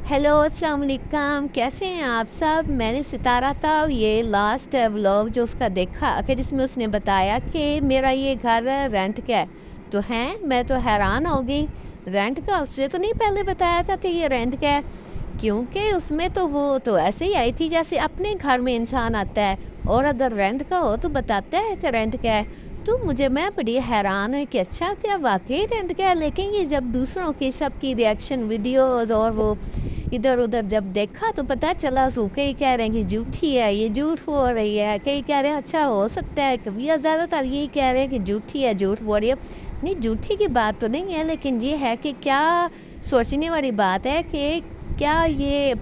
Hello अस्सलाम वालेकुम, कैसे हैं आप सब। मैंने सितारा था ये लास्ट व्लॉग जो उसका देखा कि जिसमें उसने बताया कि मेरा ये घर रेंट का है। तो हैं मैं तो हैरान हो गई, रेंट का उसने तो नहीं पहले बताया था कि ये रेंट का है। क्योंकि उसमें तो वो तो ऐसे ही आई थी जैसे अपने घर में इंसान आता है और अगर रेंट का हो तो बताता है कि रेंट का है। तो मैं बड़ी हैरान है कि अच्छा क्या वाकई रेंट का है। लेकिन ये जब दूसरों की सबकी रिएक्शन वीडियोस और वो इधर उधर जब देखा तो पता चला सो कई कह रहे हैं कि झूठी है, ये झूठ हो रही है, कई कह रहे हैं अच्छा हो सकता है कभी, या ज़्यादातर यही कह रहे हैं कि झूठी है, झूठ बोल रही है। नहीं, झूठी की बात तो नहीं है, लेकिन ये है कि क्या सोचने वाली बात है कि क्या ये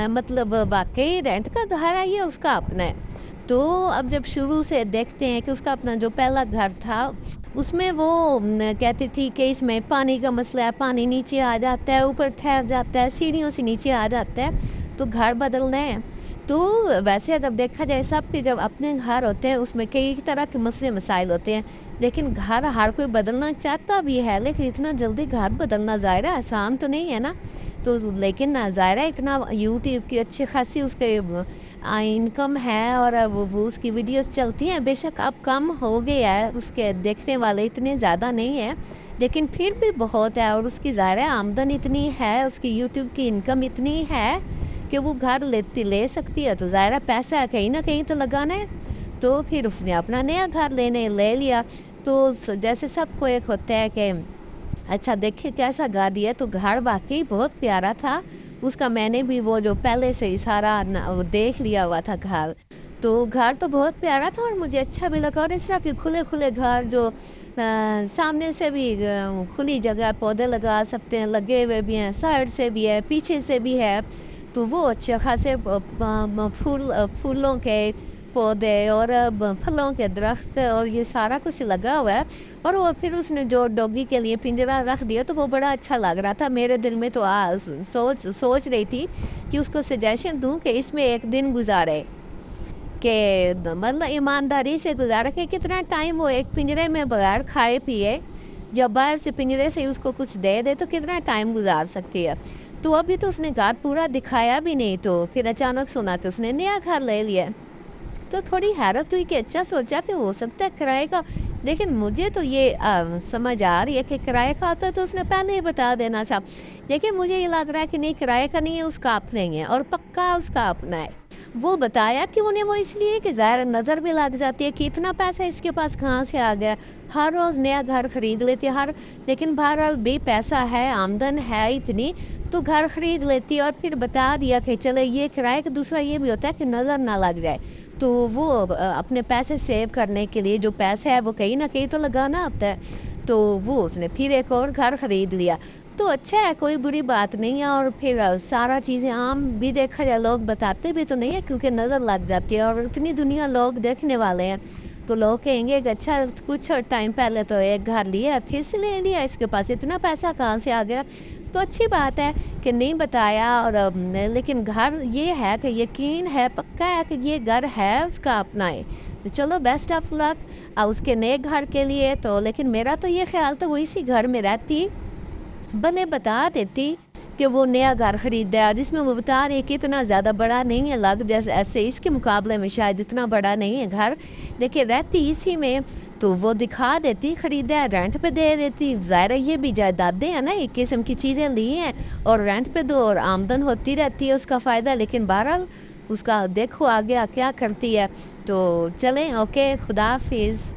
मतलब वाकई रेंट का घर है या उसका अपना है। तो अब जब शुरू से देखते हैं कि उसका अपना जो पहला घर था उसमें वो कहती थी कि इसमें पानी का मसला है, पानी नीचे आ जाता है, ऊपर ठहर जाता है, सीढ़ियों से नीचे आ जाता है, तो घर बदलना है। तो वैसे अगर देखा जाए सबके जब अपने घर होते हैं उसमें कई तरह के मसले मसाइल होते हैं, लेकिन घर हर कोई बदलना चाहता भी है, लेकिन इतना जल्दी घर बदलना ज़ाहिर है आसान तो नहीं है ना। तो लेकिन ना ज़ाहिर है इतना यूट्यूब की अच्छी खासी उसके इनकम है और अब वो उसकी वीडियोस चलती हैं, बेशक अब कम हो गया है, उसके देखने वाले इतने ज़्यादा नहीं हैं, लेकिन फिर भी बहुत है। और उसकी ज़ाहिर है आमदन इतनी है, उसकी यूट्यूब की इनकम इतनी है कि वो घर ले सकती है। तो ज़ाहिर है पैसा कहीं ना कहीं तो लगाना है। तो फिर उसने अपना नया घर ले लिया। तो जैसे सबको एक होता है कि अच्छा देखिए कैसा गा दिया, तो घर वाक़ई बहुत प्यारा था। उसका मैंने भी वो जो पहले से ही सारा वो देख लिया हुआ था घर। तो घर तो बहुत प्यारा था और मुझे अच्छा भी लगा, और इस तरह के खुले-खुले घर जो सामने से भी खुली जगह पौधे लगा सकते हैं, लगे हुए भी हैं, साइड से भी है, पीछे से भी है। तो वो अच्छे खासे फूलों के पौधे और फलों के दरख्त और ये सारा कुछ लगा हुआ है। और वो फिर उसने जो डॉगी के लिए पिंजरा रख दिया तो वो बड़ा अच्छा लग रहा था। मेरे दिल में तो सोच रही थी कि उसको सजेशन दूं कि इसमें एक दिन गुजारे, कि मतलब ईमानदारी से गुजारा कि कितना टाइम वो एक पिंजरे में बगैर खाए पिए, जब बाहर से पिंजरे से ही उसको कुछ दे दे तो कितना टाइम गुजार सकती है। तो अभी तो उसने घर पूरा दिखाया भी नहीं, तो फिर अचानक सुना कि उसने नया घर ले लिया। तो थोड़ी हैरत हुई कि अच्छा सोचा कि हो सकता है किराए का, लेकिन मुझे तो ये समझ आ रही है कि किराए का होता तो उसने पहले ही बता देना था। लेकिन मुझे ये लग रहा है कि नहीं, किराए का नहीं है, उसका अपना ही है और पक्का उसका अपना है। वो बताया कि उन्हें वो इसलिए कि ज़ाहिर नज़र भी लग जाती है कि इतना पैसा इसके पास कहाँ से आ गया, हर रोज़ नया घर खरीद लेती है हर, लेकिन बहरहाल भी पैसा है, आमदन है इतनी, तो घर खरीद लेती है। और फिर बता दिया कि चले ये किराए का, दूसरा ये भी होता है कि नज़र ना लग जाए। तो वो अपने पैसे सेव करने के लिए जो पैसा है वो कहीं ना कहीं तो लगाना होता है। तो वो उसने फिर एक और घर ख़रीद लिया। तो अच्छा है, कोई बुरी बात नहीं है। और फिर सारा चीज़ें आम भी देखा जाए, लोग बताते भी तो नहीं है क्योंकि नज़र लग जाती है और इतनी दुनिया लोग देखने वाले हैं, तो लोग कहेंगे कि अच्छा कुछ टाइम पहले तो एक घर लिया फिर से ले लिया, इसके पास इतना पैसा कहाँ से आ गया। तो अच्छी बात है कि नहीं बताया। और लेकिन घर ये है कि यकीन है, पक्का है कि ये घर है उसका अपना है। तो चलो बेस्ट ऑफ लक उसके नए घर के लिए। तो लेकिन मेरा तो ये ख्याल था वो इसी घर में रहती, भले बता देती कि वो नया घर खरीदा है, जिसमें वो बता रही है कि इतना ज़्यादा बड़ा नहीं है, लग जैसे ऐसे इसके मुकाबले में शायद इतना बड़ा नहीं है घर, लेकिन रहती इसी में। तो वो दिखा देती, ख़रीदा है, रेंट पे दे देती। ज़ाहिर है ये भी जायदादें हैं ना, एक किस्म की चीज़ें ली हैं और रेंट पे दो और आमदन होती रहती है उसका फ़ायदा। लेकिन बहरहाल उसका देखो आगे क्या करती है। तो चलें, ओके, खुदा हाफिज़।